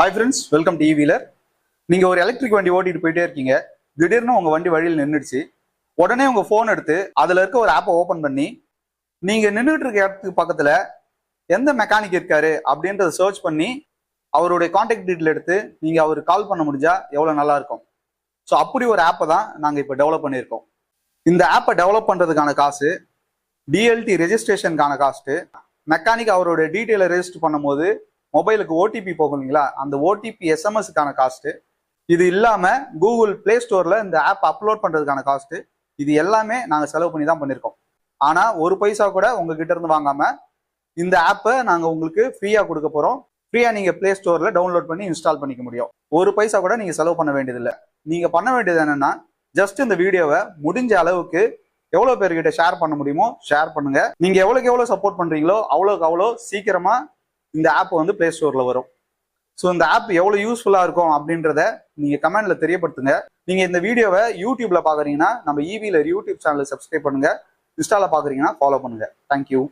Hi friends, welcome to wheeler. நீங்கள் ஒரு electric வண்டி ஓட்டிட்டு போயிட்டே இருக்கீங்க. திடீர்னு உங்கள் வண்டி வழியில் நின்றுடுச்சு. உடனே உங்கள் ஃபோன் எடுத்து அதில் இருக்க ஒரு ஆப்பை ஓப்பன் பண்ணி நீங்கள் நின்றுட்டு இருக்க இடத்துக்கு பக்கத்தில் எந்த மெக்கானிக் இருக்காரு அப்படின்றத சர்ச் பண்ணி அவருடைய கான்டாக்ட் டீட்டெயில் எடுத்து நீங்கள் அவருக்கு கால் பண்ண முடிஞ்சா எவ்வளோ நல்லா இருக்கும். ஸோ அப்படி ஒரு ஆப்பை தான் நாங்கள் இப்போ டெவலப் பண்ணியிருக்கோம். இந்த ஆப்பை டெவலப் பண்ணுறதுக்கான காசு, டிஎல்டி ரெஜிஸ்ட்ரேஷனுக்கான காஸ்ட்டு, மெக்கானிக் அவருடைய டீட்டெயிலை ரெஜிஸ்டர் பண்ணும்போது மொபைலுக்கு ஓடிபி போகும் இல்லைங்களா, அந்த ஓடிபி எஸ்எம்எஸ்க்கான காஸ்ட்டு, இது இல்லாமல் கூகுள் பிளே ஸ்டோரில் இந்த ஆப் அப்லோட் பண்ணுறதுக்கான காஸ்ட்டு, இது எல்லாமே நாங்கள் செலவு பண்ணி தான் பண்ணியிருக்கோம். ஆனால் ஒரு பைசா கூட உங்ககிட்ட இருந்து வாங்காமல் இந்த ஆப்பை நாங்கள் உங்களுக்கு ஃப்ரீயாக கொடுக்க போகிறோம். ஃப்ரீயாக நீங்கள் பிளே ஸ்டோரில் டவுன்லோட் பண்ணி இன்ஸ்டால் பண்ணிக்க முடியும். ஒரு பைசா கூட நீங்கள் செலவு பண்ண வேண்டியதில்லை. நீங்கள் பண்ண வேண்டியது என்னென்னா, ஜஸ்ட் இந்த வீடியோவை முடிஞ்ச அளவுக்கு எவ்வளோ பேர்கிட்ட ஷேர் பண்ண முடியுமோ ஷேர் பண்ணுங்க. நீங்கள் எவ்வளோக்கு எவ்வளோ சப்போர்ட் பண்ணுறீங்களோ அவ்வளோக்கு அவ்வளோ சீக்கிரமாக இந்த ஆப் வந்து பிளே ஸ்டோரில் வரும். ஸோ இந்த ஆப் எவ்வளோ யூஸ்ஃபுல்லாக இருக்கும் அப்படின்றத நீங்கள் கமெண்ட்ல தெரியப்படுத்துங்க. நீங்கள் இந்த வீடியோவை யூடியூப்ல பார்க்குறீங்கன்னா நம்ம ஈவிலர் யூடியூப் சேனலை சப்ஸ்கிரைப் பண்ணுங்க. இன்ஸ்டால பார்க்குறீங்கன்னா ஃபாலோ பண்ணுங்க. தேங்க்யூ.